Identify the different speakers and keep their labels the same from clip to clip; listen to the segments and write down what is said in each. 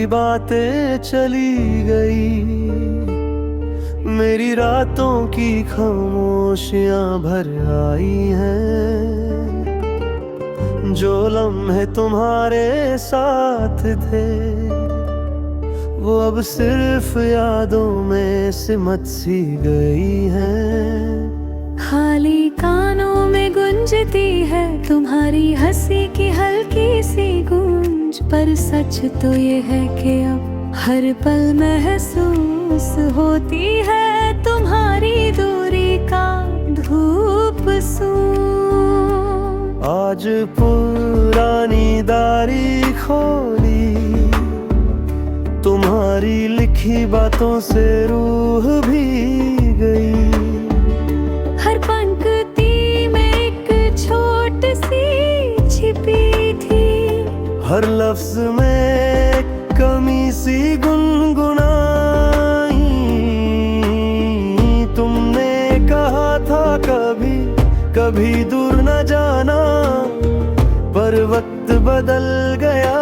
Speaker 1: बातें चली गई, मेरी रातों की खामोशियां भर आई हैं। जो लम्हे तुम्हारे साथ थे वो अब सिर्फ यादों में सिमट सी गई हैं।
Speaker 2: खाली कानों में गुंजती है तुम्हारी हंसी की हल्की सी गूंज, पर सच तो ये है कि अब हर पल महसूस होती है तुम्हारी दूरी का धूप सूं।
Speaker 1: आज पुरानी दारी खोली, तुम्हारी लिखी बातों से रूह भी गई।
Speaker 2: हर पंक्ति में एक छोट सी छिपी थी,
Speaker 1: हर लफ्ज में कमी सी गुनगुनाई। तुमने कहा था कभी कभी दूर न जाना, पर वक्त बदल गया,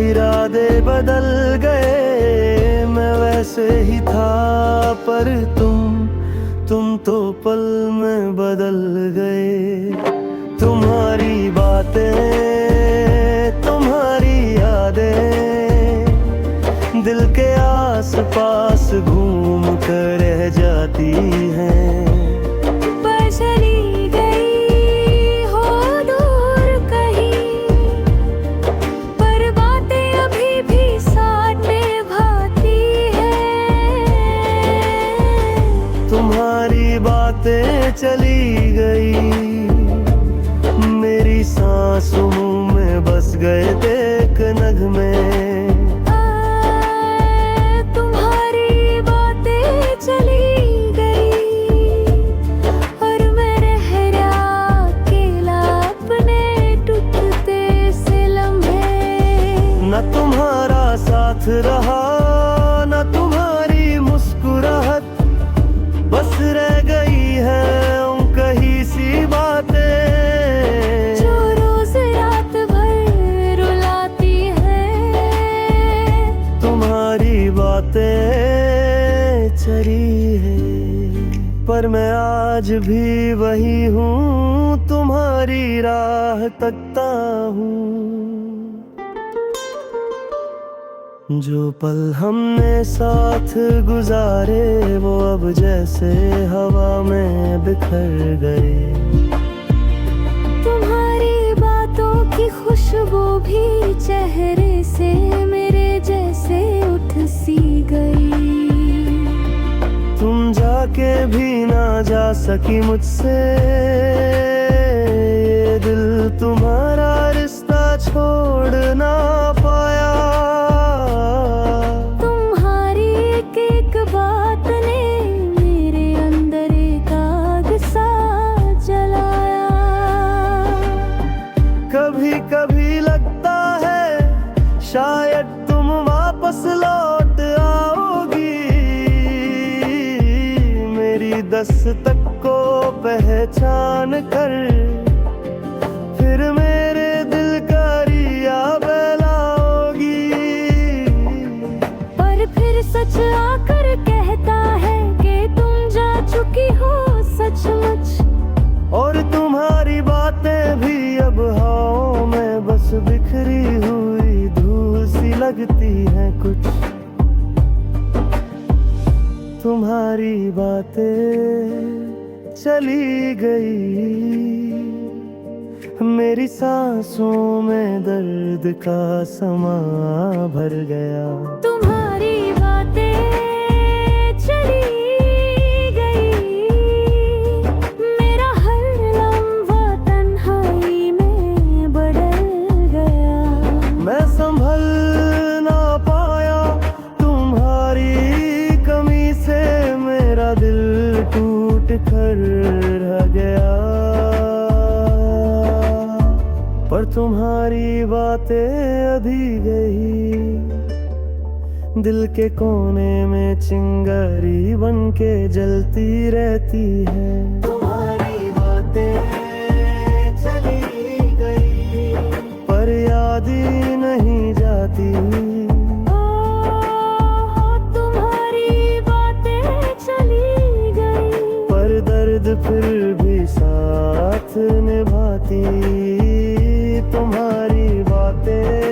Speaker 1: इरादे बदल गए। मैं वैसे ही था पर तुम तो पल में बदल गए। तुम्हारी बातें, तुम्हारी यादें दिल के आस पास घूम कर रह जाती हैं।
Speaker 2: पर चली गई हो दूर कहीं, पर बातें अभी भी साथ निभाती हैं।
Speaker 1: तुम्हारी बातें चली गई, मेरी सांसों में बस गए थे एक नगमे।
Speaker 2: तुम्हारी बातें चली गई और मैं रह गया अकेला अपने टूटते से लम्हे।
Speaker 1: न तुम्हारा साथ रहा, न तुम्हारी मुस्कुराहट, बस रह गई है कही सी बातें
Speaker 2: जो रोज रात भर रुलाती है।
Speaker 1: तुम्हारी बातें चली है, पर मैं आज भी वही हूँ, तुम्हारी राह तकता हूँ। जो पल हमने साथ गुजारे वो अब जैसे हवा में बिखर गए।
Speaker 2: तुम्हारी बातों की खुशबू भी चेहरे से मेरे जैसे उठ सी गई।
Speaker 1: तुम जाके भी ना जा सकी मुझसे, ये दिल तुम्हारा रिश्ता छोड़ ना पाया।
Speaker 2: बात ने मेरे अंदर एक आग सा जलाया।
Speaker 1: कभी कभी लगता है शायद तुम वापस लौट आओगी, मेरी दस्तक को पहचान कर फिर मेरे दिल का रिया बहलाओगी।
Speaker 2: पर फिर सच आकर कहता है कि तुम जा चुकी हो सचमुच,
Speaker 1: और तुम्हारी बातें भी अब हवाओं में बस बिखरी हुई धूल सी लगती हैं कुछ। तुम्हारी बातें चली गई, मेरी सांसों में दर्द का समा भर गया।
Speaker 2: तुम्हारी बातें चली गई, मेरा हर लम्हा तन्हाई में बदल गया।
Speaker 1: मैं संभल ना पाया तुम्हारी कमी से, मेरा दिल टूट कर रह गया। पर तुम्हारी बातें अभी गई, दिल के कोने में चिंगारी बन के जलती रहती है। तुम्हारी बातें चली गई, पर याद ही नहीं जाती। जिद फिर भी साथ निभाती, तुम्हारी बातें